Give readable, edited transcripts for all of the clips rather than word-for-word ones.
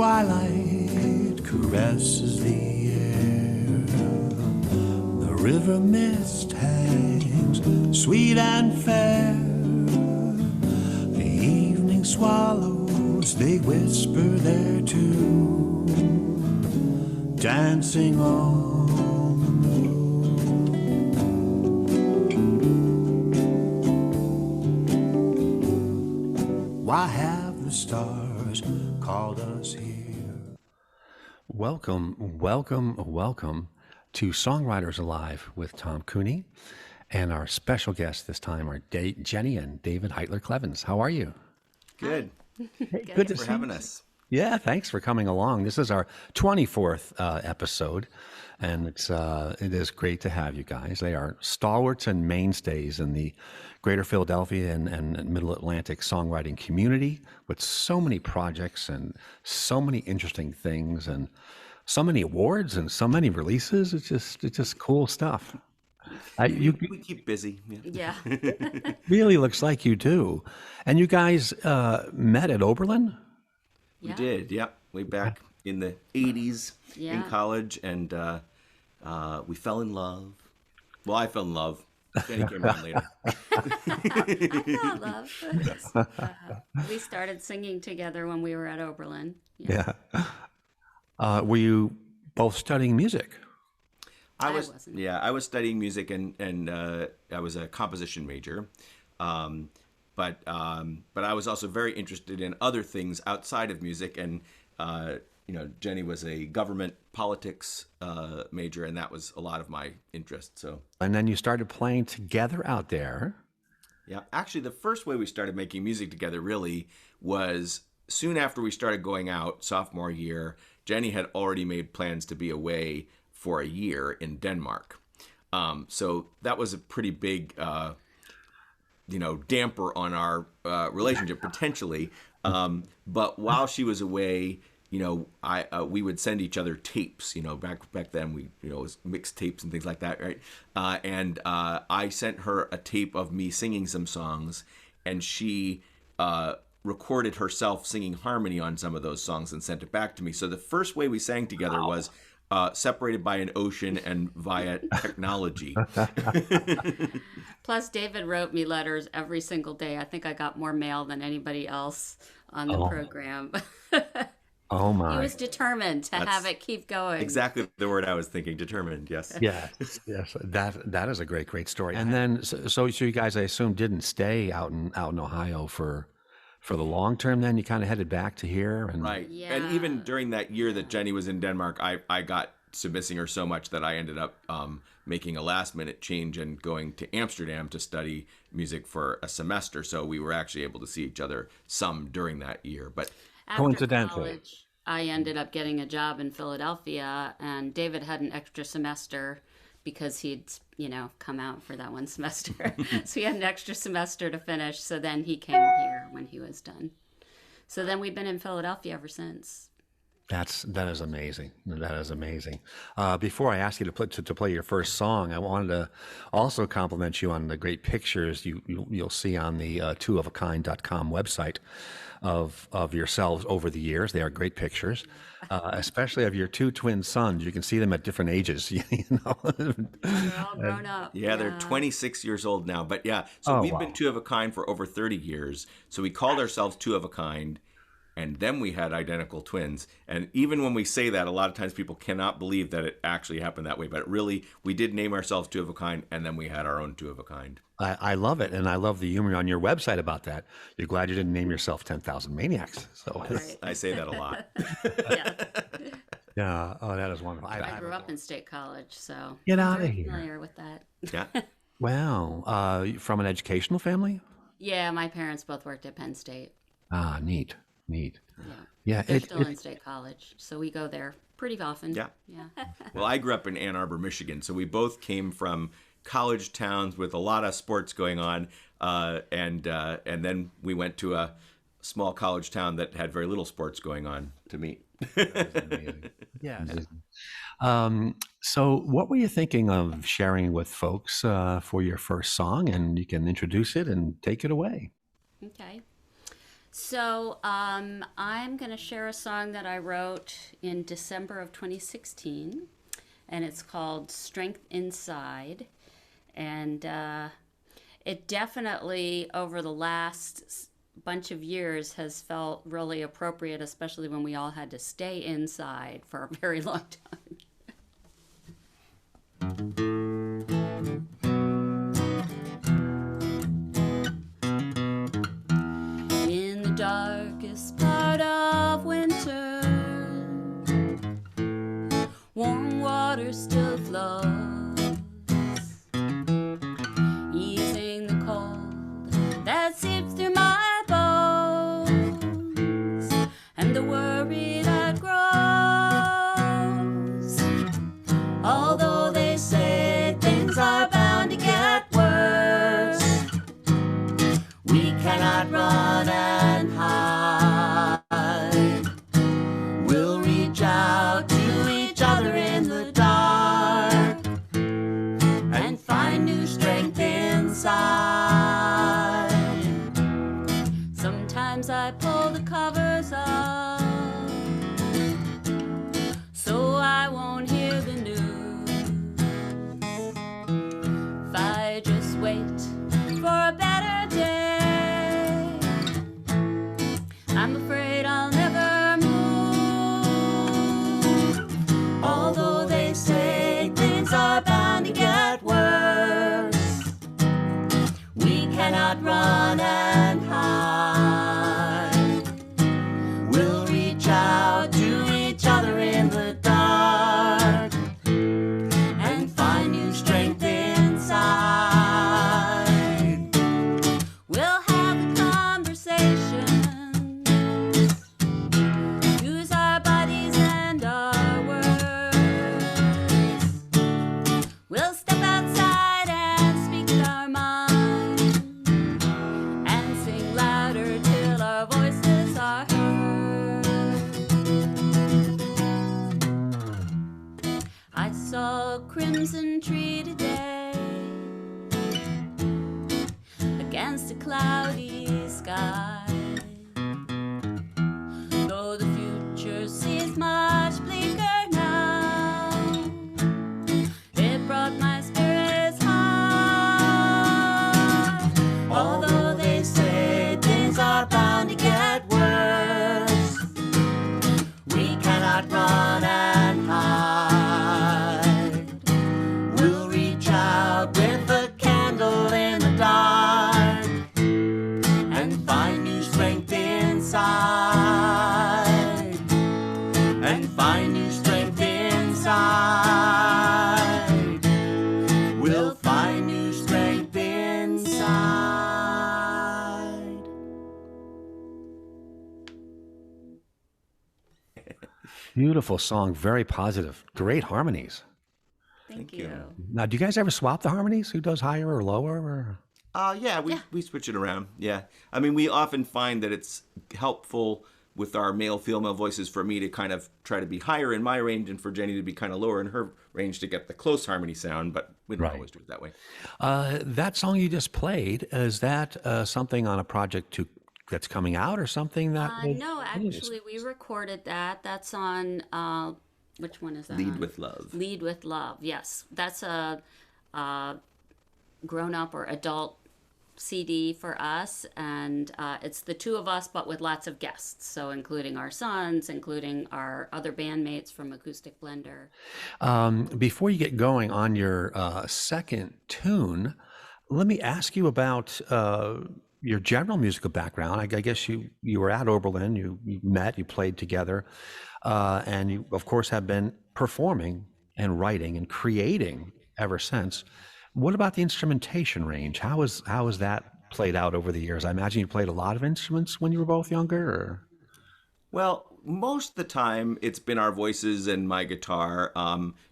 twilight caresses the air. The river mist hangs sweet and fair. The evening swallows, they whisper their tune, dancing on the moon. Why have the stars called us here? Welcome to Songwriters Alive with Tom Cooney, and our special guests this time are Jenny and David Heitler-Klevans. How are you? Good. Hey, good to for see having you. us. Yeah, thanks for coming along. This is our 24th episode, and it is great to have you guys. They are stalwarts and mainstays in the greater Philadelphia and Middle Atlantic songwriting community, with so many projects and so many interesting things and so many awards and so many releases. It's just cool stuff. We keep busy. Yeah. Really looks like you do. And you guys met at Oberlin? We did, yeah. Way back in the 80s in Yeah. college, and we fell in love. Well, I fell in love. Jenny came around later. I fell in love. We started singing together when we were at Oberlin. Yeah. Were you both studying music? I wasn't. Yeah, I was studying music, and I was a composition major. But I was also very interested in other things outside of music, and Jenny was a government politics major, and that was a lot of my interest. So, And then you started playing together out there. yeah, actually, the first way we started making music together really was soon after we started going out, sophomore year. Jenny had already made plans to be away for a year in Denmark, so that was a pretty big damper on our relationship potentially. But while she was away, we would send each other tapes. Back then we it was mixed tapes and things like that, right? And I sent her a tape of me singing some songs, and she recorded herself singing harmony on some of those songs and sent it back to me. So the first way we sang together was separated by an ocean and via technology. Plus, David wrote me letters every single day. I think I got more mail than anybody else on the program. Oh my! He was determined to have it keep going. Exactly the word I was thinking. Determined. Yes. Yes. That is a great story. And then, so you guys, I assume, didn't stay out in Ohio for the long term. Then you kind of headed back to here, and Right. Yeah. And even during that year that Jenny was in Denmark, I got to missing her so much that I ended up making a last minute change and going to Amsterdam to study music for a semester. So we were actually able to see each other some during that year. But After Coincidentally. college, I ended up getting a job in Philadelphia, and David had an extra semester because he'd, come out for that one semester. So he had an extra semester to finish. So then he came here when he was done. So then we've been in Philadelphia ever since. that is amazing. That is amazing. Before I ask you to play your first song, I wanted to also compliment you on the great pictures you'll see on the twoofakind.com website of yourselves over the years. They are great pictures, especially of your two twin sons. You can see them at different ages. They're all grown up. yeah, they're 26 years old now. But yeah, so we've wow. been Two of a Kind for over 30 years. So we called ourselves Two of a Kind. And then we had identical twins. And even when we say that, a lot of times people cannot believe that it actually happened that way. But really, we did name ourselves Two of a Kind, and then we had our own Two of a Kind. I love it, and I love the humor on your website about that. You're glad you didn't name yourself 10,000 Maniacs. So Right. I say that a lot. Yeah. yeah, oh, that is wonderful. I grew up in State College, so Get I'm outta very here. familiar with that. Yeah. Wow, from an educational family? Yeah, my parents both worked at Penn State. Ah, neat. Yeah. Yeah, They're still in State College, so we go there pretty often. Yeah. Yeah. Well, I grew up in Ann Arbor, Michigan, so we both came from college towns with a lot of sports going on, and then we went to a small college town that had very little sports going on to meet. Yeah. So what were you thinking of sharing with folks for your first song? And you can introduce it and take it away. Okay. So I'm going to share a song that I wrote in December of 2016, and it's called Strength Inside. And it definitely, over the last bunch of years, has felt really appropriate, especially when we all had to stay inside for a very long time. In the darkest part of winter, warm water still flows, easing the cold that seeps through my bones and the worry that grows. Although they say things are bound to get worse, we cannot run and hide. We'll reach out to each other in the dark and find new strength inside. Sometimes I pull the covers up so I won't hear the news. If I just wait for a better day, I'm afraid I'll never move. Although they say things are bound to get worse, we cannot run and hide. We'll reach out to each other in the dark and find new strength inside. We'll have a conversation, use our bodies and our words. We'll step outside and speak our mind and sing louder till our voices are heard. I saw a crimson tree today against a cloudy sky. Though the future seems much bleaker now, it brought my spirits high. Although they say things are bound to get worse, we cannot run and hide. We'll reach out with a candle in the dark and find new strength inside. And find new strength inside. We'll find new strength inside. Beautiful song, very positive, great harmonies. Thank you. you. Now, do you guys ever swap the harmonies? Who does higher or lower? Or? Yeah, we switch it around. Yeah. I mean, we often find that it's helpful with our male-female voices for me to kind of try to be higher in my range and for Jenny to be kind of lower in her range to get the close harmony sound, but we don't Right. always do it that way. That song you just played, is that something on a project that's coming out or something that was No, released? actually, we recorded that. That's on, which one is that Lead on? with Love. Lead with Love, yes. That's a grown-up or adult CD for us, and it's the two of us, but with lots of guests. So including our sons, including our other bandmates from Acoustic Blender. Before you get going on your second tune, let me ask you about your general musical background. I guess you were at Oberlin, you met, you played together, and you, of course, have been performing and writing and creating ever since. What about the instrumentation range? How is that played out over the years? I imagine you played a lot of instruments when you were both younger, or? Well, most of the time it's been our voices and my guitar.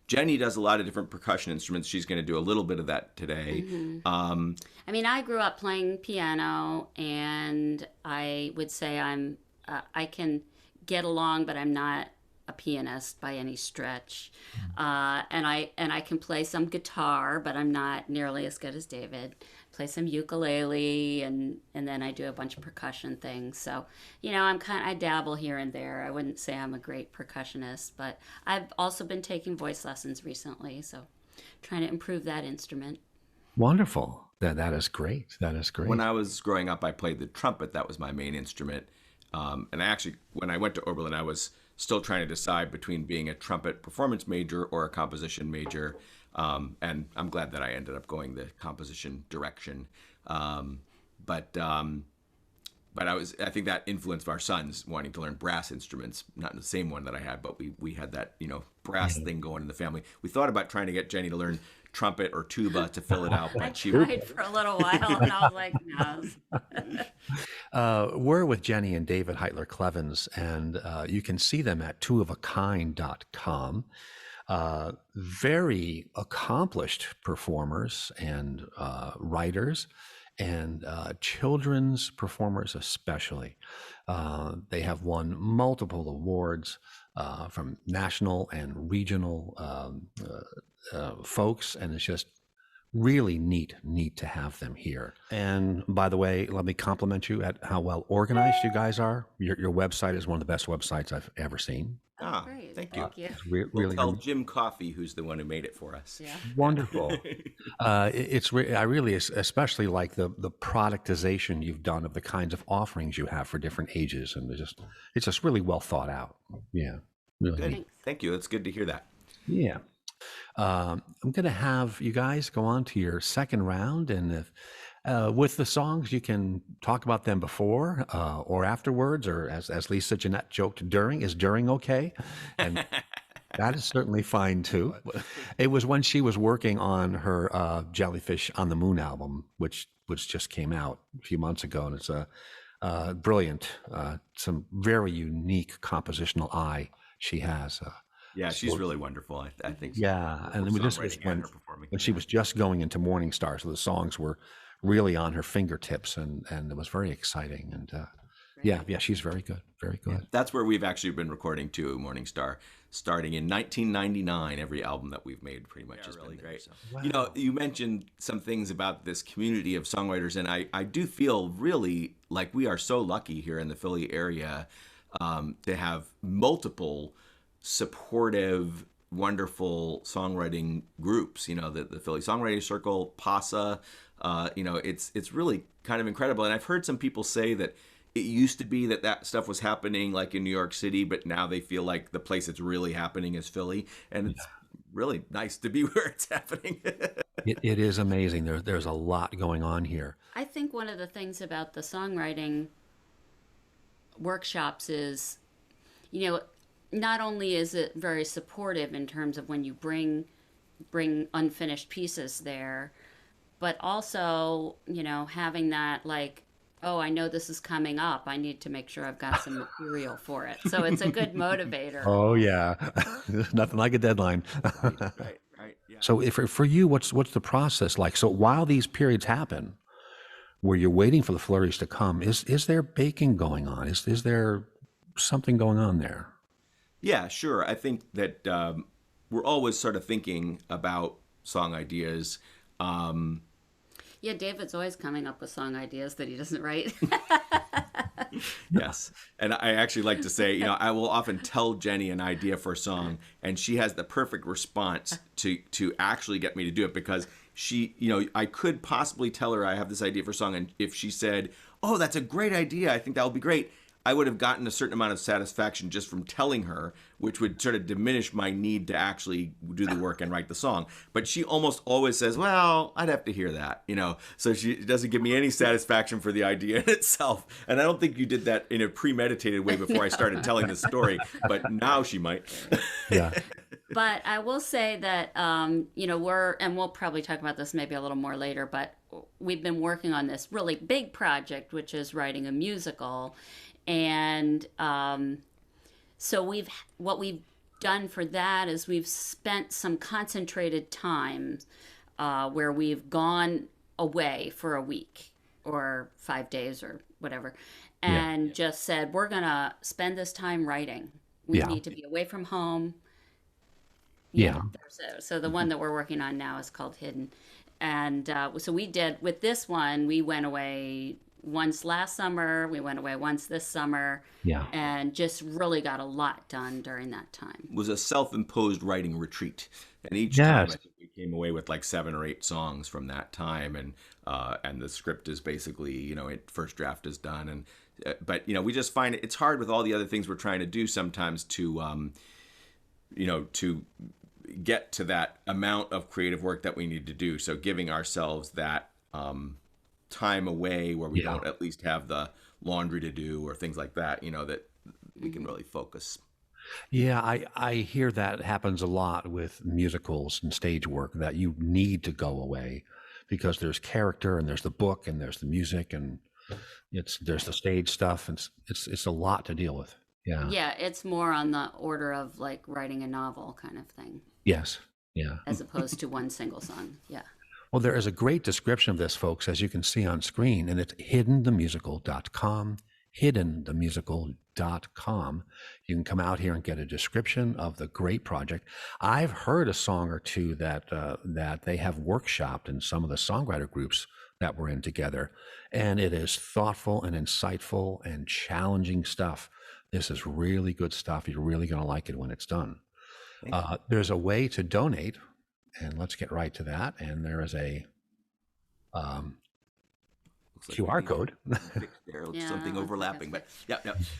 Jenny does a lot of different percussion instruments. She's going to do a little bit of that today. I mean, I grew up playing piano, and I would say I can get along, but I'm not a pianist by any stretch, and I can play some guitar, but I'm not nearly as good as David. Play some ukulele, and then I do a bunch of percussion things. So, I dabble here and there. I wouldn't say I'm a great percussionist, but I've also been taking voice lessons recently, so trying to improve that instrument. Wonderful. That is great. That is great. When I was growing up, I played the trumpet. That was my main instrument. And when I went to Oberlin, I was still trying to decide between being a trumpet performance major or a composition major. And I'm glad that I ended up going the composition direction. But I think that influenced our sons wanting to learn brass instruments, not the same one that I had, but we had that, brass thing going in the family. We thought about trying to get Jenny to learn trumpet or tuba to fill it out. I tried for a little while, and I was like, no. We're with Jenny and David Heitler-Klevans, and you can see them at twofofakind.com. Very accomplished performers and writers, and children's performers especially. They have won multiple awards from national and regional folks, and it's just really neat to have them here. And by the way, let me compliment you at how well organized you guys are. Your website is one of the best websites I've ever seen. Great. Thank you. It's We'll really tell Jim Coffey, who's the one who made it for us. Yeah. wonderful. I really especially like the productization you've done of the kinds of offerings you have for different ages, and it's just really well thought out. Yeah, really. Good. neat. Thank you. It's good to hear that. Yeah. I'm going to have you guys go on to your second round, and if with the songs, you can talk about them before or afterwards, or as Lisa Jeanette joked, during. Is during okay? And that is certainly fine too. It was when she was working on her Jellyfish on the Moon album, which just came out a few months ago, and it's a brilliant, some very unique compositional eye she has. Yeah, she's really wonderful. I think. Yeah, and this was when she was just going into Morning Star, so the songs were really on her fingertips, and it was very exciting. And yeah, she's very good, very good. That's where we've actually been recording too, Morning Star, starting in 1999. Every album that we've made pretty much has really been great. So. Wow. You mentioned some things about this community of songwriters, and I do feel really like we are so lucky here in the Philly area to have multiple supportive, wonderful songwriting groups. The Philly Songwriting Circle, PASA. It's really kind of incredible. And I've heard some people say that it used to be that stuff was happening like in New York City, but now they feel like the place it's really happening is Philly, and it's really nice to be where it's happening. It is amazing. There's a lot going on here. I think one of the things about the songwriting workshops is, not only is it very supportive in terms of when you bring unfinished pieces there, but also, having that like, oh, I know this is coming up. I need to make sure I've got some material for it. So it's a good motivator. Oh yeah, nothing like a deadline. Right. Yeah. So for you, what's the process like? So while these periods happen, where you're waiting for the flurries to come, is there baking going on? Is there something going on there? Yeah, sure. I think that we're always sort of thinking about song ideas. Yeah, David's always coming up with song ideas that he doesn't write. Yes. And I actually like to say, I will often tell Jenny an idea for a song, and she has the perfect response to actually get me to do it, because she, I could possibly tell her I have this idea for a song, and if she said, oh, that's a great idea, I think that would be great, I would have gotten a certain amount of satisfaction just from telling her, which would sort of diminish my need to actually do the work and write the song. But she almost always says, well, I'd have to hear that, So she doesn't give me any satisfaction for the idea in itself. And I don't think you did that in a premeditated way before I started telling the story, but now she might. Yeah. But I will say that, and we'll probably talk about this maybe a little more later, but we've been working on this really big project, which is writing a musical. And so what we've done for that is we've spent some concentrated time where we've gone away for a week or 5 days or whatever, and just said, we're going to spend this time writing. We Yeah. need to be away from home. Yeah. So the one that we're working on now is called Hidden. And so we did, with this one, we went away once last summer, we went away once this summer, Yeah. and just really got a lot done during that time. Was a self-imposed writing retreat, and each time Yes. I think we came away with like 7 or 8 songs from that time, and the script is basically, first draft is done, and but we just find it's hard with all the other things we're trying to do sometimes to to get to that amount of creative work that we need to do. So giving ourselves that time away where we Yeah. don't at least have the laundry to do or things like that, that we can really focus. Yeah, I hear that happens a lot with musicals and stage work, that you need to go away because there's character and there's the book and there's the music and there's the stage stuff, and it's a lot to deal with. Yeah. Yeah, it's more on the order of like writing a novel kind of thing, Yes. Yeah. as opposed to one single song. Yeah. Well, there is a great description of this, folks, as you can see on screen, and it's hiddenthemusical.com, hiddenthemusical.com. You can come out here and get a description of the great project. I've heard a song or two that they have workshopped in some of the songwriter groups that we're in together, and it is thoughtful and insightful and challenging stuff. This is really good stuff. You're really going to like it when it's done. There's a way to donate, and let's get right to that. And there is a Looks like QR maybe code. fixed there, Yeah, something that looks like overlapping, but that's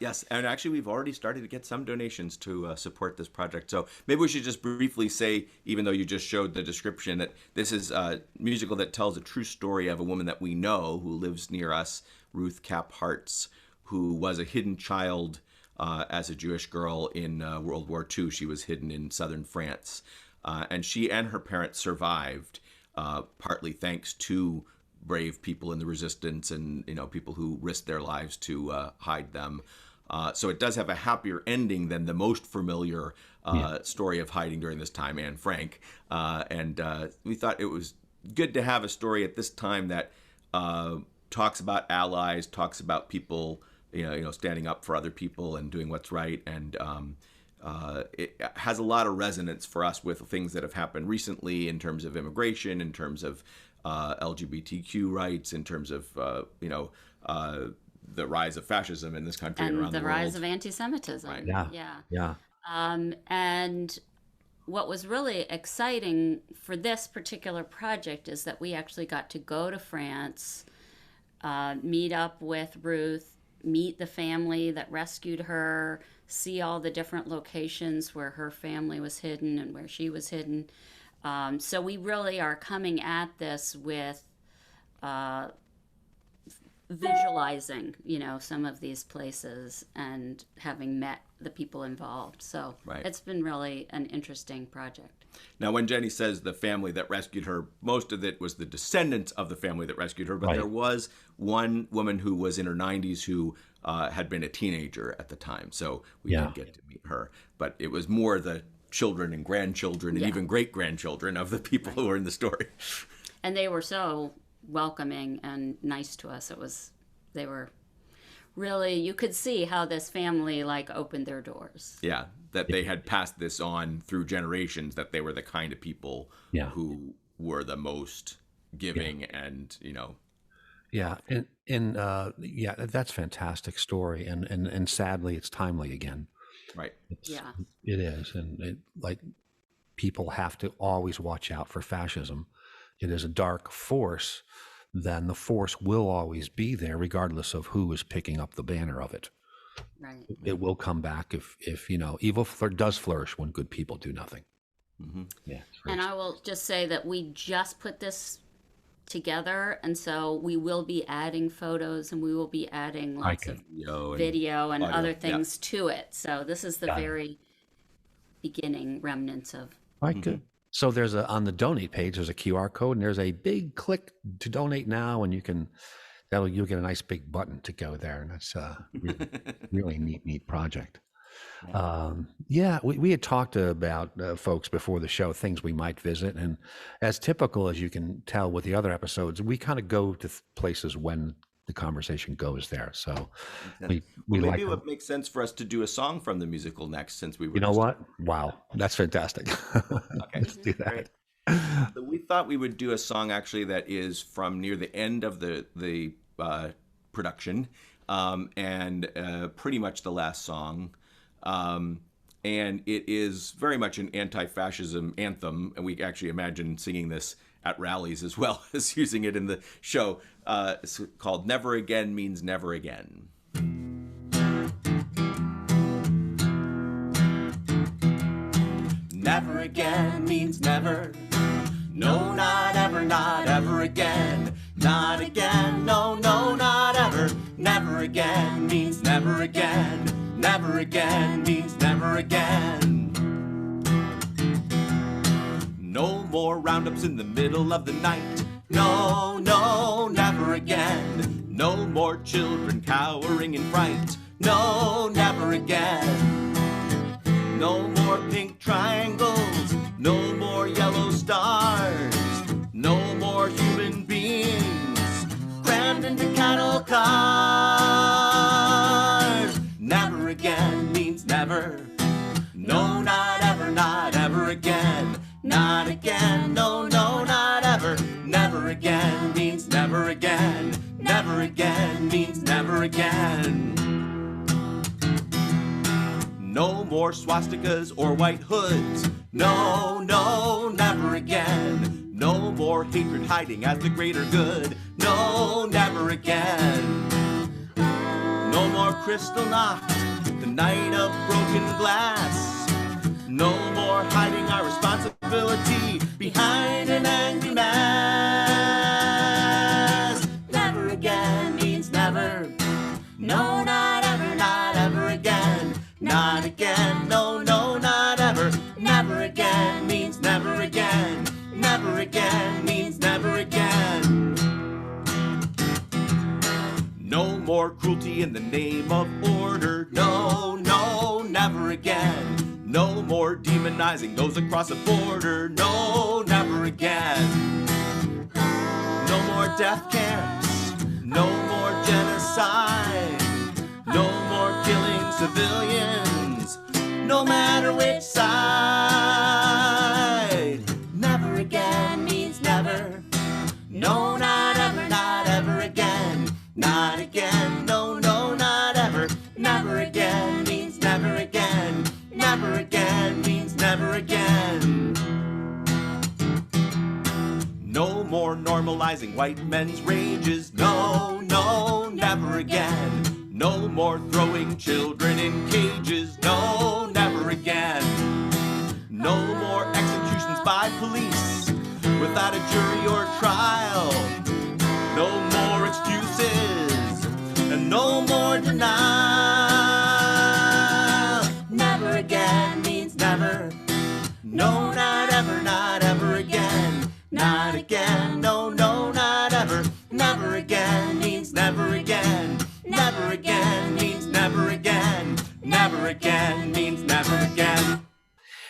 yes, and actually we've already started to get some donations to support this project. So maybe we should just briefly say, even though you just showed the description, that this is a musical that tells a true story of a woman that we know who lives near us, Ruth Cap Hartz, who was a hidden child as a Jewish girl in World War II. She was hidden in southern France, and she and her parents survived, partly thanks to brave people in the resistance and people who risked their lives to hide them. So it does have a happier ending than the most familiar story of hiding during this time, Anne Frank. And we thought it was good to have a story at this time that talks about allies, talks about people, standing up for other people and doing what's right. And it has a lot of resonance for us with things that have happened recently in terms of immigration, in terms of LGBTQ rights, in terms of the rise of fascism in this country and around And the the world. rise of anti-Semitism. Right. Yeah. And what was really exciting for this particular project is that we actually got to go to France, meet up with Ruth, meet the family that rescued her, see all the different locations where her family was hidden and where she was hidden. So we really are coming at this with visualizing, some of these places and having met the people involved. So Right. It's been really an interesting project. Now, when Jenny says the family that rescued her, most of it was the descendants of the family that rescued her. But Right. there was one woman who was in her 90s who had been a teenager at the time. So we Yeah. did get to meet her. But it was more the children and grandchildren and Yeah. even great-grandchildren of the people who were in the story. And they were so welcoming and nice to us. They were really, you could see how this family opened their doors. Yeah, that they had passed this on through generations, that they were the kind of people Yeah. who were the most giving and, Yeah. And that's a fantastic story. And sadly, it's timely again. right. Yeah. It is. And people have to always watch out for fascism. It is a dark force. Then the force will always be there, regardless of who is picking up the banner of it. Right. It will come back if evil does flourish when good people do nothing. Mm-hmm. Yeah. And I will just say that we just put this together, and so we will be adding photos and we will be adding lots of video and audio, other things to it. So this is the Yeah. very beginning remnants of. Right, good. So there's on the donate page, there's a QR code, and there's a big click to donate now, and you'll get a nice big button to go there, and that's really neat project. We had talked about folks before the show, things we might visit, and as typical as you can tell with the other episodes, we kind of go to places when the conversation goes there. So Well, we maybe like, it would make sense for us to do a song from the musical next, since we were you know just what? Wow, that's fantastic. okay. Let's do that. Great. So we thought we would do a song actually that is from near the end of the production, and pretty much the last song. And it is very much an anti-fascism anthem, and we actually imagine singing this at rallies as well as using it in the show. It's called "Never Again Means Never Again." Never again means never. No, not ever again. Not again, no, not ever. Never again means never again. Never again means never again. No more roundups in the middle of the night. No, never again. No more children cowering in fright. No, never again. No more pink triangles. No more yellow stars. No more human beings crammed into cattle cars. Never again means never. No, not ever again. Not again, no, not ever. Never again means never again. Never again means never again. No more swastikas or white hoods. No, never again. No more hatred hiding as the greater good. No, never again. No more crystal knocked, the night of broken glass. No more hiding our responsibility behind an angry mask. Never again means never. No, not ever again. Not again, no, not ever. Never again means never again. Never again means never again. No more cruelty in the name of order. No, never again. No more demonizing those across the border. No, never again. No more death camps. No more genocide. No more killing civilians, no matter which side. Never again means never. No, not ever again. Not again, no, not ever. Never again means never again. Never again means never again. No more normalizing white men's rages. No, never again. No more throwing children in cages. No, never again. No more executions by police without a jury or trial. No more excuses and no more denial. Never again means never. No, not ever again. Not again, no, not ever. Never again means never again. Never again means never again. Never again means never again.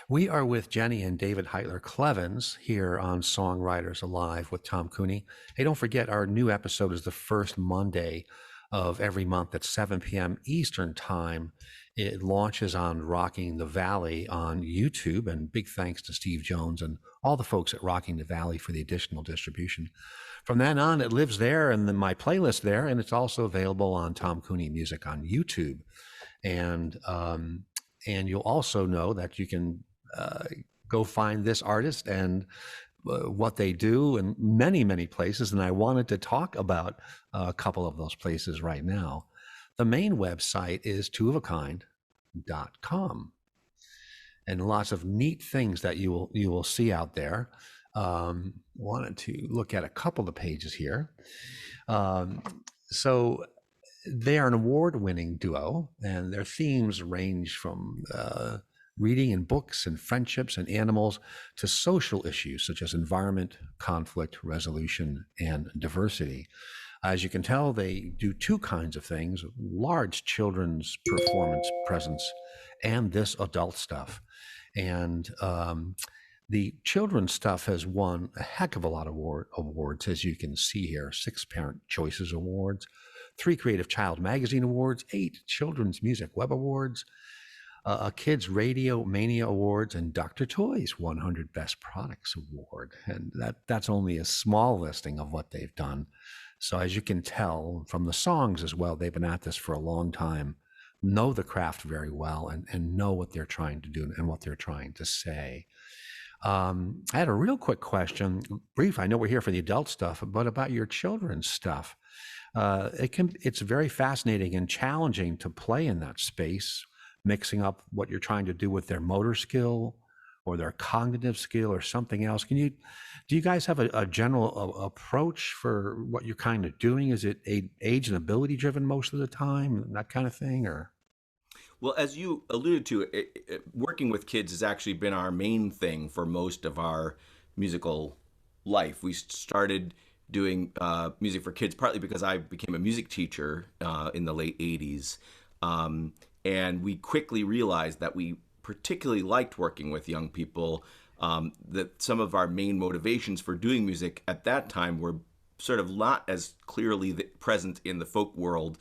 We are with Jenny and David Heitler-Klevans here on Songwriters Alive with Tom Cooney. Hey, don't forget, our new episode is the first Monday of every month at 7 p.m. Eastern Time. It launches on Rocking the Valley on YouTube, and big thanks to Steve Jones and all the folks at Rocking the Valley for the additional distribution. From then on, it lives there and then my playlist there, and it's also available on Tom Cooney Music on YouTube. And you'll also know that you can go find this artist and what they do in many, many places. And I wanted to talk about a couple of those places right now. The main website is twofofakind.com, and lots of neat things that you will see out there. Wanted to look at a couple of pages here. So they are an award-winning duo, and their themes range from reading and books and friendships and animals to social issues such as environment, conflict resolution, and diversity. As you can tell, they do two kinds of things: large children's performance presence and this adult stuff. And The children's stuff has won a heck of a lot of awards, as you can see here. 6 Parent Choices Awards, 3 Creative Child Magazine Awards, 8 Children's Music Web Awards, a Kids Radio Mania Awards, and Dr. Toy's 100 Best Products Award. And that's only a small listing of what they've done. So as you can tell from the songs as well, they've been at this for a long time, know the craft very well, and know what they're trying to do and what they're trying to say. I had a real quick question, brief. I know we're here for the adult stuff, but about your children's stuff. It's very fascinating and challenging to play in that space, mixing up what you're trying to do with their motor skill or their cognitive skill or something else. Do you guys have a general approach for what you're kind of doing? Is it age and ability driven most of the time, that kind of thing, or? Well, as you alluded to, working with kids has actually been our main thing for most of our musical life. We started doing music for kids partly because I became a music teacher in the late 80s. And we quickly realized that we particularly liked working with young people, that some of our main motivations for doing music at that time were sort of not as clearly present in the folk world.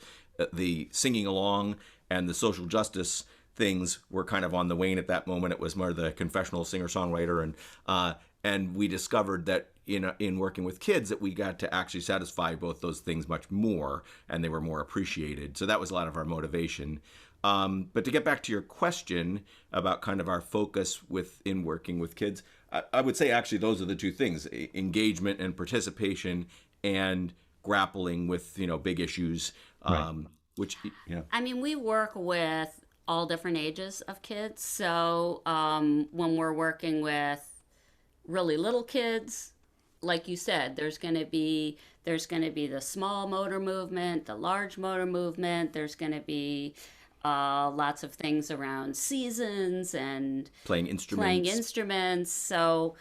The singing along and the social justice things were kind of on the wane at that moment. It was more the confessional singer-songwriter, and we discovered that in working with kids that we got to actually satisfy both those things much more, and they were more appreciated. So that was a lot of our motivation. But to get back to your question about kind of our focus in working with kids, I would say actually those are the two things: engagement and participation, and grappling with big issues. Right. Which I mean, we work with all different ages of kids. So when we're working with really little kids, like you said, there's going to be the small motor movement, the large motor movement. There's going to be lots of things around seasons and playing instruments. So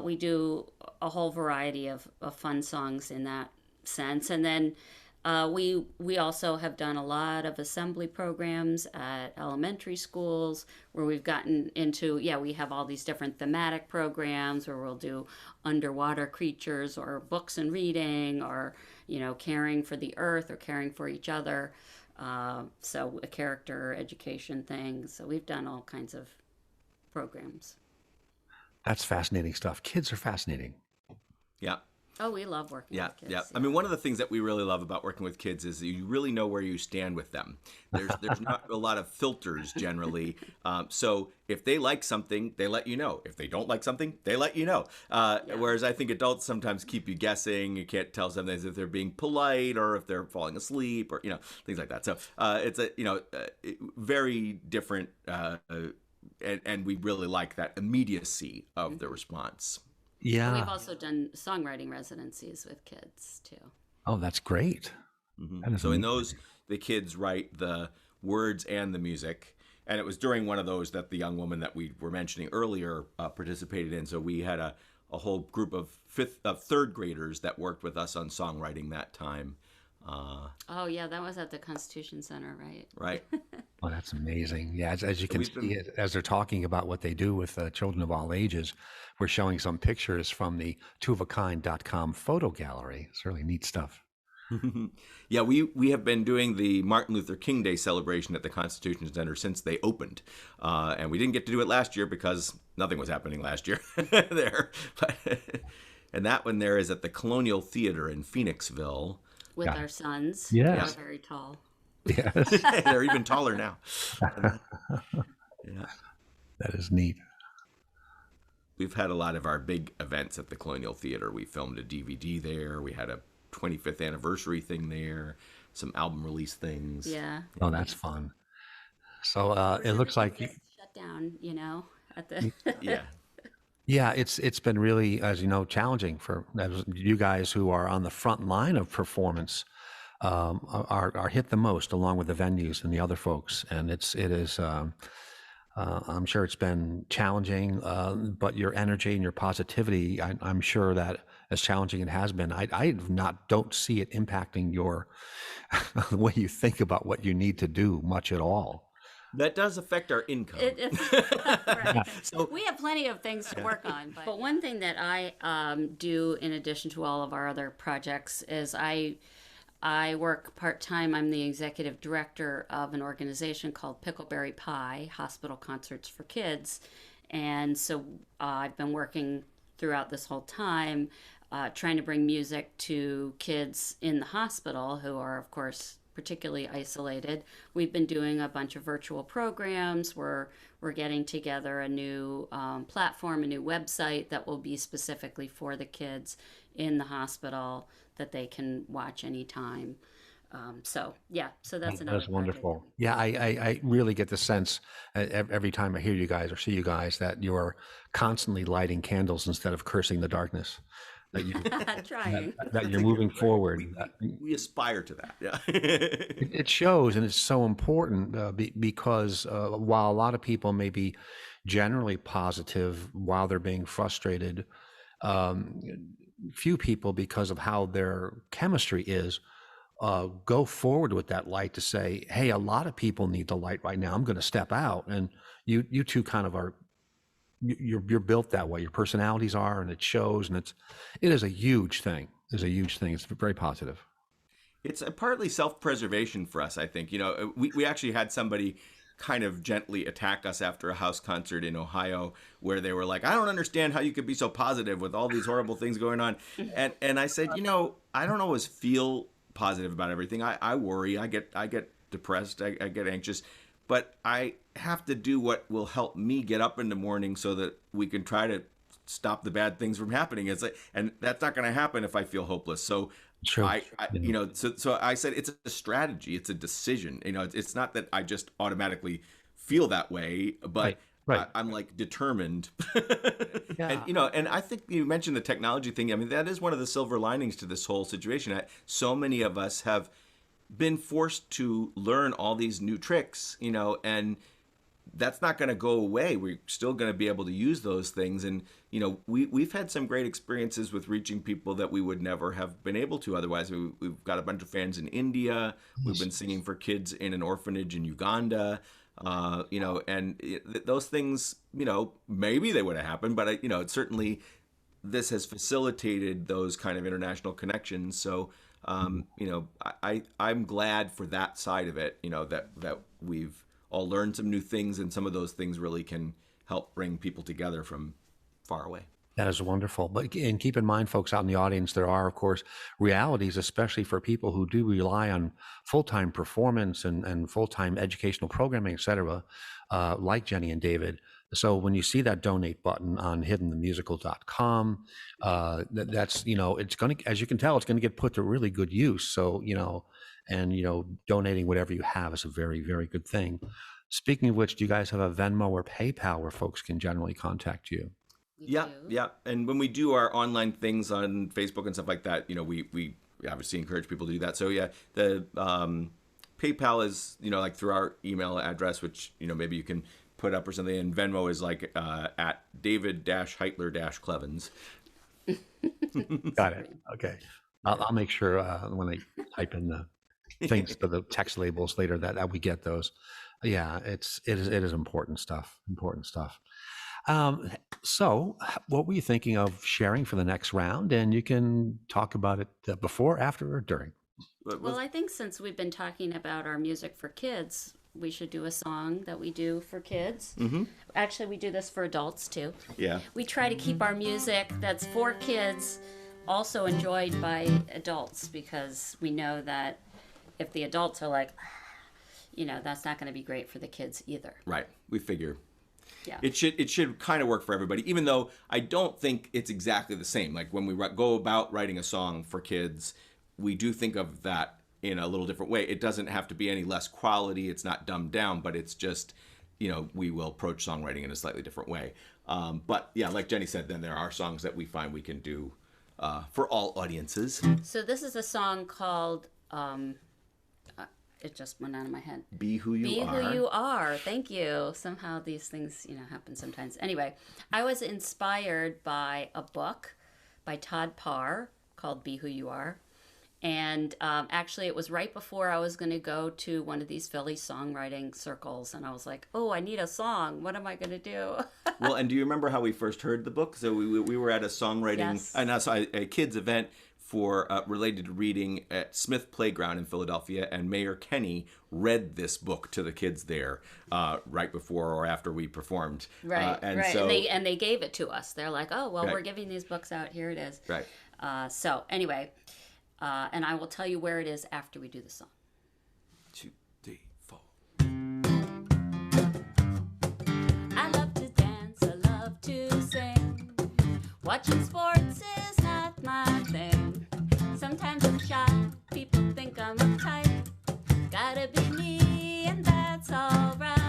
we do a whole variety of fun songs in that sense. And then we also have done a lot of assembly programs at elementary schools where we've gotten into, we have all these different thematic programs where we'll do underwater creatures or books and reading, or, caring for the earth or caring for each other. So a character education thing. So we've done all kinds of programs. That's fascinating stuff. Kids are fascinating. Yeah. Oh, we love working with kids. Yeah. I mean, one of the things that we really love about working with kids is you really know where you stand with them. There's not a lot of filters generally. So if they like something, they let you know. If they don't like something, they let you know. Whereas I think adults sometimes keep you guessing. You can't tell sometimes if they're being polite or if they're falling asleep or things like that. So it's a very different, and we really like that immediacy of the response. Yeah. We've also done songwriting residencies with kids too. Oh, that's great. Mm-hmm. So in those, the kids write the words and the music. And it was during one of those that the young woman that we were mentioning earlier participated in. So we had a whole group of third graders that worked with us on songwriting that time. That was at the Constitution Center, right? Right. Oh, that's amazing. Yeah, as you can see, as they're talking about what they do with children of all ages, we're showing some pictures from the twoofakine.com photo gallery. It's really neat stuff. Yeah, we have been doing the Martin Luther King Day celebration at the Constitution Center since they opened. And we didn't get to do it last year because nothing was happening last year there. And that one there is at the Colonial Theater in Phoenixville. With our sons. Yes. They're very tall. Yes. They're even taller now. Yeah. That is neat. We've had a lot of our big events at the Colonial Theater. We filmed a DVD there. We had a 25th anniversary thing there, some album release things. Yeah. Oh, that's fun. So it looks like shut down, at the Yeah. Yeah, it's been really, as you know, challenging for you guys who are on the front line of performance. Are hit the most, along with the venues and the other folks, and it is. I'm sure it's been challenging, but your energy and your positivity, I'm sure that as challenging it has been, I don't see it impacting your the way you think about what you need to do much at all. That does affect our income. Right. So We have plenty of things to work on. But one thing that I do in addition to all of our other projects is I work part-time. I'm the executive director of an organization called Pickleberry Pie, Hospital Concerts for Kids. And so I've been working throughout this whole time trying to bring music to kids in the hospital who are, of course, particularly isolated. We've been doing a bunch of virtual programs. We're getting together a new platform, a new website that will be specifically for the kids in the hospital that they can watch anytime. So that's another That's wonderful. project. Yeah, I really get the sense every time I hear you guys or see you guys that you're constantly lighting candles instead of cursing the darkness. That you Trying. that you're moving forward. we aspire to that. Yeah. It shows, and it's so important because while a lot of people may be generally positive while they're being frustrated, few people, because of how their chemistry is, go forward with that light to say, "Hey, a lot of people need the light right now. I'm going to step out." And you two kind of are. You're built that way. Your personalities are, and it shows. And it is a huge thing. It's a huge thing. It's very positive. It's a partly self-preservation for us, I think. We actually had somebody kind of gently attack us after a house concert in Ohio where they were like, "I don't understand how you could be so positive with all these horrible things going on." And I said, I don't always feel positive about everything. I worry. I get depressed. I get anxious. But I have to do what will help me get up in the morning so that we can try to stop the bad things from happening. It's like, and that's not going to happen if I feel hopeless. So True. So I said it's a strategy. It's a decision. It's not that I just automatically feel that way, but Right. I'm like determined. Yeah. And I think you mentioned the technology thing. I mean, that is one of the silver linings to this whole situation. So many of us have been forced to learn all these new tricks, and that's not going to go away. We're still going to be able to use those things. And, we've had some great experiences with reaching people that we would never have been able to otherwise. We've got a bunch of fans in India. We've been singing for kids in an orphanage in Uganda. And those things, maybe they would have happened, but, certainly this has facilitated those kind of international connections. So, I'm glad for that side of it, that we've all learned some new things, and some of those things really can help bring people together from far away. That is wonderful. And keep in mind, folks out in the audience, there are, of course, realities, especially for people who do rely on full-time performance and full-time educational programming, et cetera, like Jenny and David. So when you see that donate button on hiddenthemusical.com, that's, it's going to, as you can tell, it's going to get put to really good use. So, donating whatever you have is a very, very good thing. Speaking of which, do you guys have a Venmo or PayPal where folks can generally contact you? Yeah. And when we do our online things on Facebook and stuff like that, we obviously encourage people to do that. So yeah, the PayPal is, like through our email address, which, maybe you can put up or something. And Venmo is like at David-Heitler-Klevans. Got it. Okay. I'll make sure when I type in the things to the text labels later that we get those. Yeah, it is important stuff. Important stuff. So what were you thinking of sharing for the next round? And you can talk about it before, after, or during. Well, I think since we've been talking about our music for kids, we should do a song that we do for kids. Mm-hmm. Actually, we do this for adults too. Yeah. We try to keep our music that's for kids also enjoyed by adults, because we know that if the adults are like, that's not going to be great for the kids either. Right. We figure. Yeah. It should kind of work for everybody, even though I don't think it's exactly the same. Like when we go about writing a song for kids, we do think of that in a little different way. It doesn't have to be any less quality. It's not dumbed down, but it's just, we will approach songwriting in a slightly different way. But yeah, like Jenny said, then there are songs that we find we can do for all audiences. So this is a song called, it just went out of my head. Be Who You Are. Be Who You Are. Thank you. Somehow these things, happen sometimes. Anyway, I was inspired by a book by Todd Parr called Be Who You Are. And actually, it was right before I was going to go to one of these Philly songwriting circles. And I was like, oh, I need a song. What am I going to do? Well, and do you remember how we first heard the book? So we were at a songwriting, Yes. a kids event for related to reading at Smith Playground in Philadelphia, and Mayor Kenny read this book to the kids there right before or after we performed. Right, and right. So, and they gave it to us. They're like, oh, well, Right. we're giving these books out. Here it is. Right. So anyway, and I will tell you where it is after we do the song. 2, 3, 4. I love to dance, I love to sing. Watching sports is not my thing. Sometimes I'm shy, people think I'm uptight. Gotta be me, and that's alright.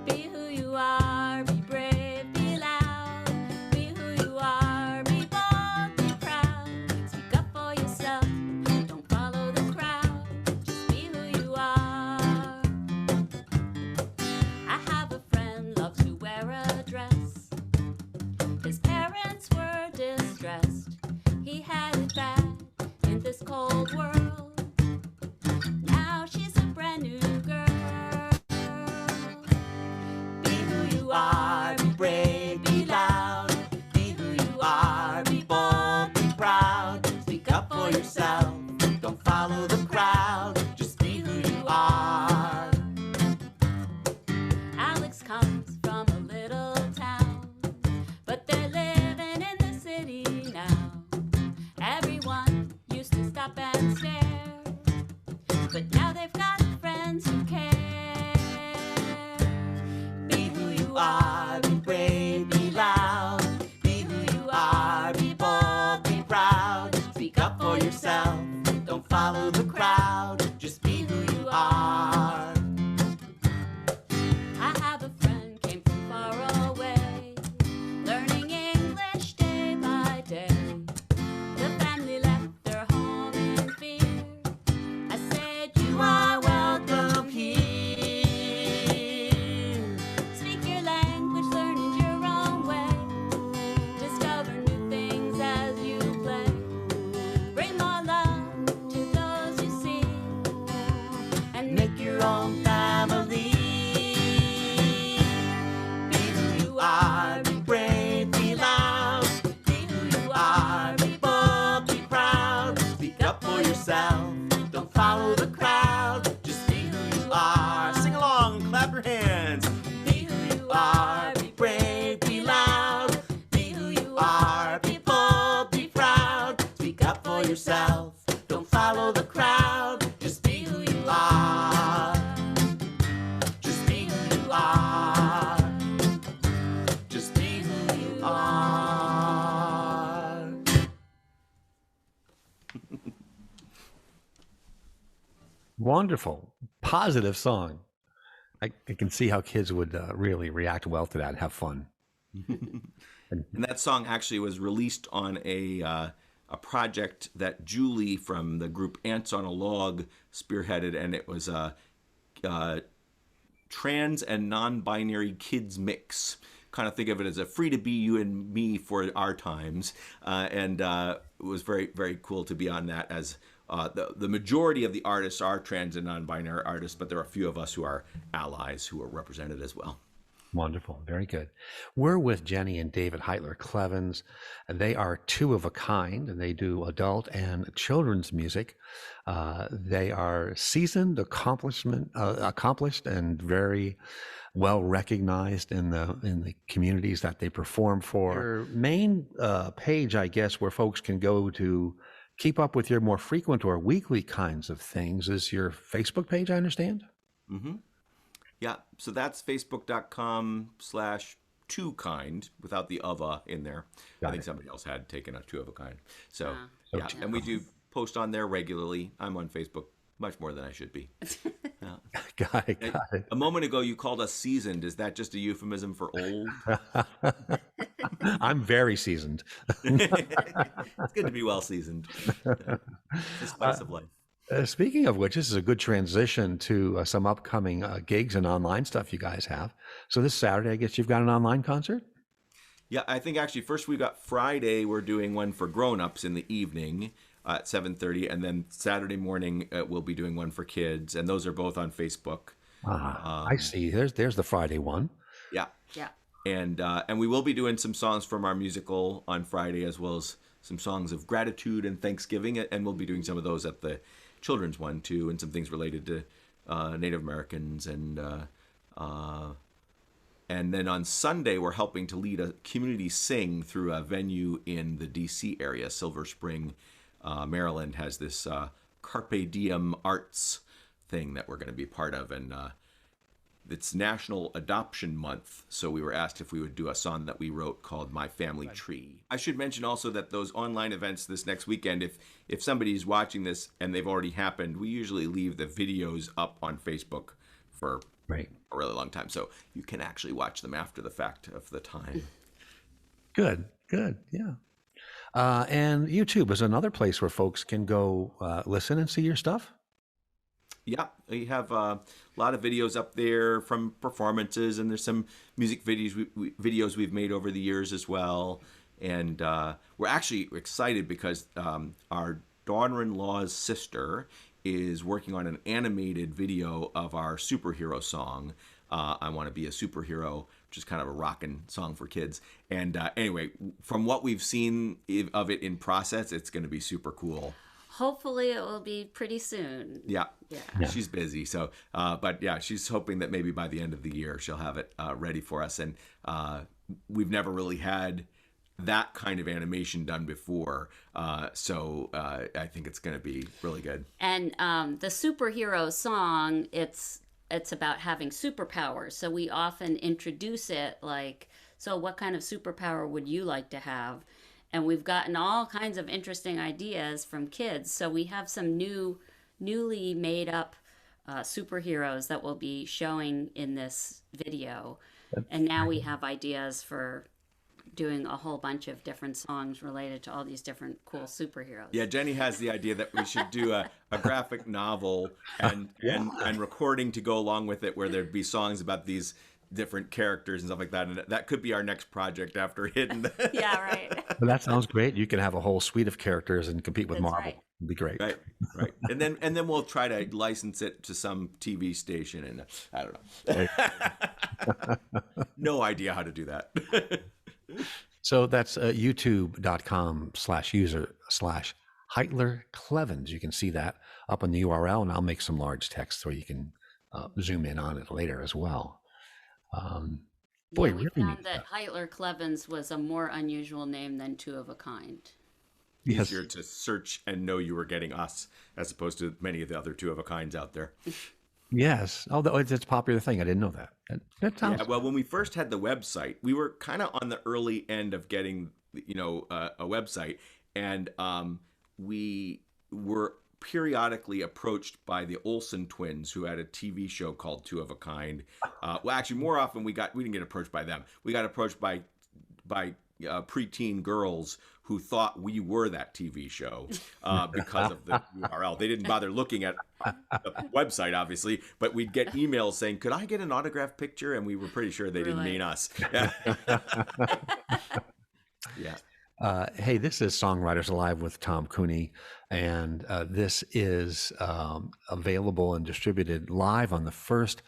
Be who you are, be brave, be loud. Be who you are, be bold, be proud. Speak up for yourself, don't follow the crowd. Just be who you are. I have a friend, loves to wear a dress. His parents were distressed. He had it bad in this cold world. Now she's a brand new girl. Be who you are, be brave, be loud. Be who you are, be bold, be proud. Speak up for yourself, don't follow the crowd. Just be who you are. Alex comes from a little town, but they're living in the city now. Everyone used to stop and stare, but now they've got friends who care. Be who you are, be brave, be loud. Be who you are, be bold, be proud. Speak up for yourself, don't follow the crowd. Just be who you are. I have a friend, came from far away, learning English day by day. The family left their home in fear. I said, you are welcome here. Speak your language, learn it your own way. Discover new things as you play. Bring more love to those you see, and make your own family. Be who you are, be brave, be loud. Be who you are, be bold, be proud. Speak up for yourself, don't follow the crowd. Just be who you are. Sing along, clap your hands. Be who you are, be brave, be loud. Be who you are, be bold, be proud. Speak up for yourself, don't follow the crowd. Just be who you are. Just be who you are. Just be who you are. Wonderful, positive song. I can see how kids would really react well to that and have fun. And that song actually was released on a project that Julie from the group Ants on a Log spearheaded, and it was a trans and non-binary kids mix. Kind of think of it as a free to be you and me for our times, and it was very, very cool to be on that. As the majority of the artists are trans and non-binary artists, but there are a few of us who are allies who are represented as well. Wonderful. Very good. We're with Jenny and David Heitler-Klevans. They are two of a kind, and they do adult and children's music. They are seasoned, accomplished, and very well recognized in the communities that they perform for. Their main page, I guess, where folks can go to keep up with your more frequent or weekly kinds of things is your Facebook page, I understand? Mm-hmm. Yeah, so that's facebook.com/2kind without the of in there. I think somebody else had taken a two of a kind. So, yeah, and we do post on there regularly. I'm on Facebook much more than I should be. Got it. A moment ago, you called us seasoned. Is that just a euphemism for old? I'm very seasoned. It's good to be well seasoned. It's the spice of life. Speaking of which, this is a good transition to some upcoming gigs and online stuff you guys have. So this Saturday, I guess you've got an online concert? Yeah, I think actually first we got Friday. We're doing one for grown-ups in the evening at 7:30, and then Saturday morning we'll be doing one for kids, and those are both on Facebook. I see. There's the Friday one. Yeah, Yeah. and we will be doing some songs from our musical on Friday, as well as some songs of gratitude and Thanksgiving, and we'll be doing some of those at the children's one too, and some things related to Native Americans and then on Sunday, we're helping to lead a community sing through a venue in the D.C. area. Silver Spring, Maryland has this Carpe Diem Arts thing that we're going to be part of. And it's National Adoption Month. So we were asked if we would do a song that we wrote called My Family Tree. I should mention also that those online events this next weekend, if somebody's watching this and they've already happened, we usually leave the videos up on Facebook for Right. a really long time, so you can actually watch them after the fact of the time. Good, yeah. And YouTube is another place where folks can go listen and see your stuff. Yeah, we have a lot of videos up there from performances, and there's some music videos we've made over the years as well. And we're actually excited because our daughter-in-law's sister is working on an animated video of our superhero song, I Want to Be a Superhero, which is kind of a rockin' song for kids. And anyway, from what we've seen of it in process, it's going to be super cool. Hopefully it will be pretty soon. Yeah. She's busy. So, but yeah, she's hoping that maybe by the end of the year she'll have it ready for us. And we've never really had that kind of animation done before. So I think it's going to be really good. And the superhero song, it's about having superpowers. So we often introduce it like, so what kind of superpower would you like to have? And we've gotten all kinds of interesting ideas from kids. So we have some newly made up superheroes that we'll be showing in this video. And now we have ideas for doing a whole bunch of different songs related to all these different cool superheroes. Yeah, Jenny has the idea that we should do a graphic novel and recording to go along with it, where there'd be songs about these different characters and stuff like that. And that could be our next project after Hidden. Yeah, right. Well, that sounds great. You can have a whole suite of characters and compete with That's Marvel. right. It'd be great. Right. And then we'll try to license it to some TV station, and I don't know. No idea how to do that. So that's youtube.com/user/Heitler-Klevans. You can see that up on the URL, and I'll make some large text so you can zoom in on it later as well. Boy, we really found neat that stuff. Heitler-Klevans was a more unusual name than Two of a Kind. Yes. Easier to search and know you were getting us, as opposed to many of the other two of a kinds out there. Yes. Although it's a popular thing. I didn't know that. That sounds. Yeah, well, when we first had the website, we were kind of on the early end of getting, a website, and we were periodically approached by the Olsen twins, who had a TV show called Two of a Kind. Well, actually, more often we didn't get approached by them. We got approached by preteen girls who thought we were that TV show because of the URL. They didn't bother looking at the website, obviously, but we'd get emails saying, "Could I get an autographed picture?" And we were pretty sure they didn't mean us. Yeah. Hey, this is Songwriters Alive with Tom Cooney, and this is available and distributed live on the first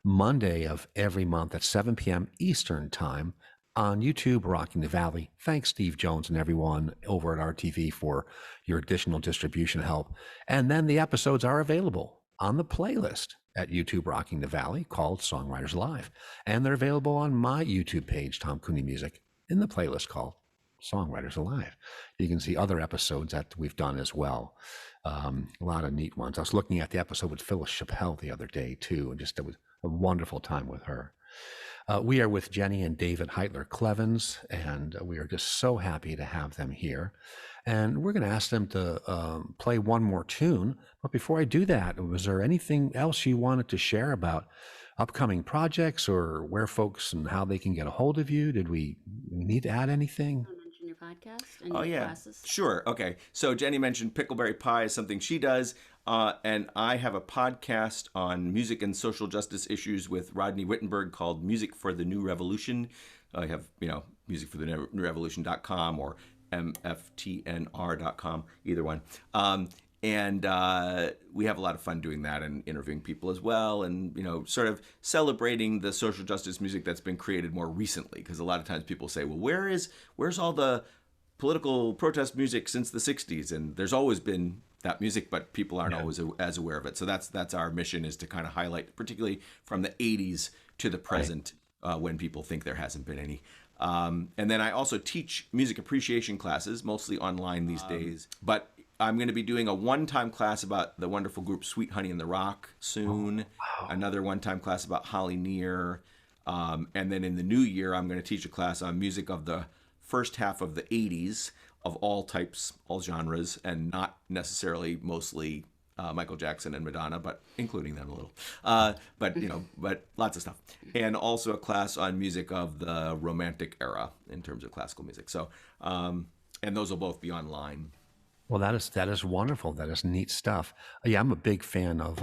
Monday of every month at 7 p.m. Eastern Time on YouTube, Rocking the Valley. Thanks, Steve Jones and everyone over at RTV for your additional distribution help. And then the episodes are available on the playlist at YouTube, Rocking the Valley, called Songwriters Live. And they're available on my YouTube page, Tom Cooney Music, in the playlist called Songwriters Alive. You can see other episodes that we've done as well. A lot of neat ones. I was looking at the episode with Phyllis Chappelle the other day too, and just it was a wonderful time with her. We are with Jenny and David Heitler-Klevans, and we are just so happy to have them here. And we're going to ask them to play one more tune. But before I do that, was there anything else you wanted to share about upcoming projects or where folks and how they can get a hold of you? Did we need to add anything? Mention your podcast and Oh, your yeah. classes. Sure. Okay. So Jenny mentioned Pickleberry Pie is something she does. And I have a podcast on music and social justice issues with Rodney Wittenberg called Music for the New Revolution. I have, musicforthenewrevolution.com or mftnr.com, either one. And we have a lot of fun doing that and interviewing people as well, and sort of celebrating the social justice music that's been created more recently. Because a lot of times people say, well, where's all the political protest music since the 60s? And there's always been that music, but people aren't always as aware of it. So that's our mission, is to kind of highlight, particularly from the 80s to the present, when people think there hasn't been any. And then I also teach music appreciation classes, mostly online these days. But I'm going to be doing a one-time class about the wonderful group Sweet Honey in the Rock soon. Another one-time class about Holly Near. And then in the new year, I'm going to teach a class on music of the first half of the 80s, of all types, all genres, and not necessarily mostly Michael Jackson and Madonna, but including them a little. But lots of stuff. And also a class on music of the Romantic era in terms of classical music. So, and those will both be online. Well, that is wonderful. That is neat stuff. Yeah, I'm a big fan of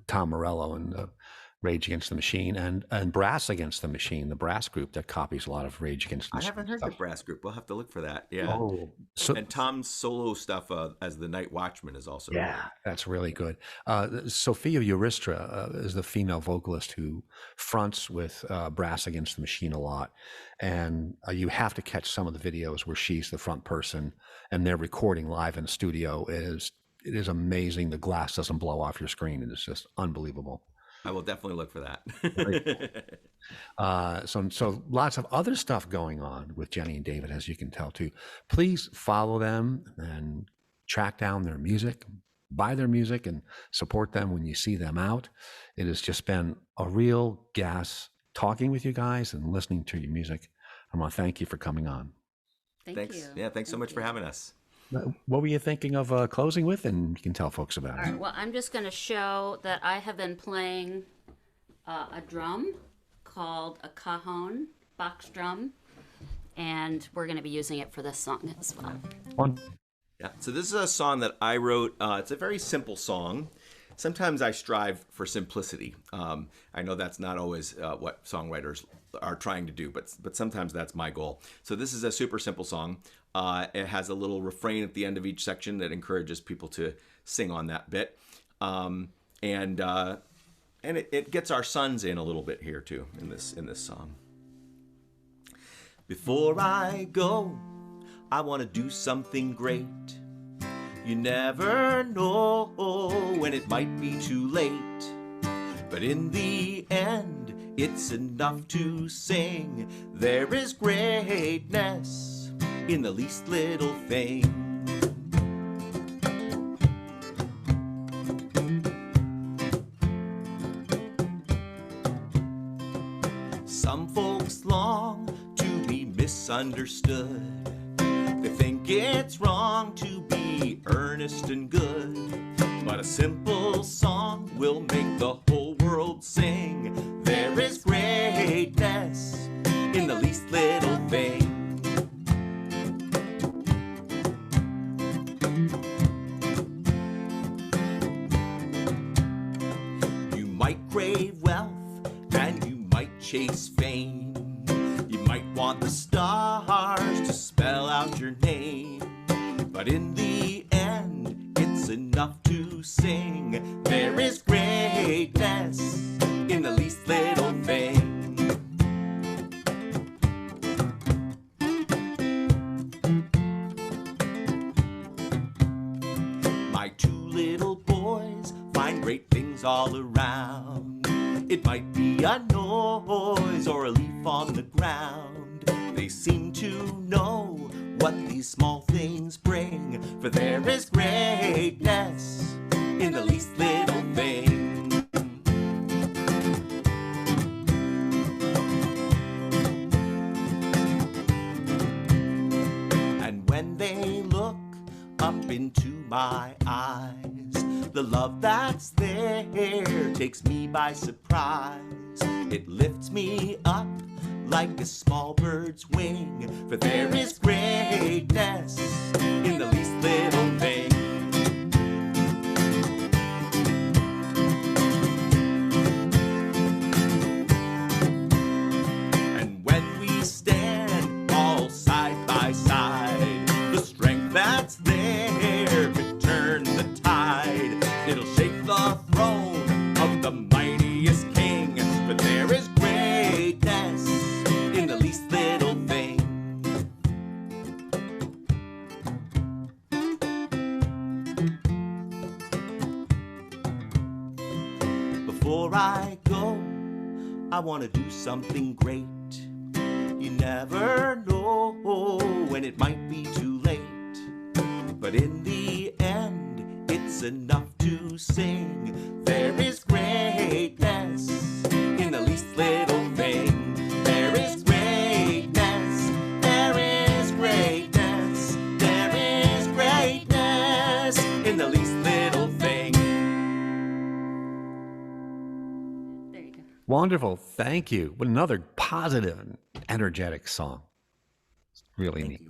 Tom Morello and Rage Against the Machine and Brass Against the Machine, the brass group that copies a lot of Rage Against the Machine. I haven't heard stuff. the brass group. We'll have to look for that. Yeah. Oh, so, and Tom's solo stuff as the Night Watchman is also that's really good. Sophia Euristra is the female vocalist who fronts with Brass Against the Machine a lot. And you have to catch some of the videos where she's the front person and they're recording live in the studio. It is amazing. The glass doesn't blow off your screen. It is just unbelievable. I will definitely look for that. So lots of other stuff going on with Jenny and David, as you can tell too. Please follow them and track down their music, buy their music, and support them when you see them out. It has just been a real gas talking with you guys and listening to your music. I want to thank you for coming on. Thanks. You. Yeah, thanks so much for having us. What were you thinking of closing with? And you can tell folks about it. All right, well, I'm just going to show that I have been playing a drum called a cajon, box drum, and we're going to be using it for this song as well. Yeah, so this is a song that I wrote. It's a very simple song. Sometimes I strive for simplicity. I know that's not always what songwriters are trying to do, but sometimes that's my goal. So this is a super simple song. It has a little refrain at the end of each section that encourages people to sing on that bit. And it gets our sons in a little bit here too in this song. Before I go, I want to do something great. You never know when it might be too late. But in the end, it's enough to sing. There is greatness in the least little thing. Some folks long to be misunderstood. They think it's wrong to be earnest and good. But a simple song will make the whole world sing. There is greatness in the least little thing. You might crave wealth and you might chase fame. You might want the stars to spell out your name. But in the end, it's enough to sing. There is greatness in the least little thing. My two little boys find great things all around. It might be a noise or a leaf on the ground. They seem to know what these small things bring, for there is greatness in the least little thing. And when they look up into my eyes, the love that's there takes me by surprise. It lifts me up like a small bird's wing, for there is greatness in the least little thing. And when we stand all before I go, I want to do something great. You never know when it might be too late. But in the end, it's enough to sing. There is greatness in the least little thing. There is greatness. There is greatness. There is greatness in the least little thing. There you go. Wonderful. Thank you. What another positive and energetic song. Really neat.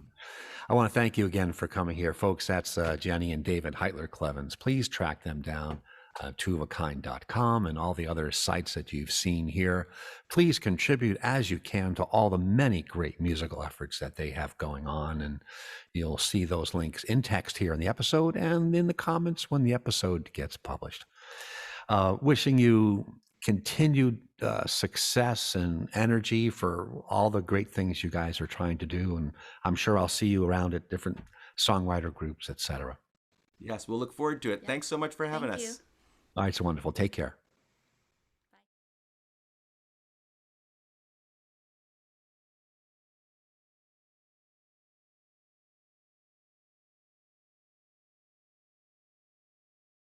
I want to thank you again for coming here. Folks, that's Jenny and David Heitler-Klevans. Please track them down, twoofkind.com and all the other sites that you've seen here. Please contribute as you can to all the many great musical efforts that they have going on. And you'll see those links in text here in the episode and in the comments when the episode gets published. Wishing you continued success and energy for all the great things you guys are trying to do. And I'm sure I'll see you around at different songwriter groups, etc. Yes, we'll look forward to it. Thanks so much for having us. You. All right, so wonderful. Take care.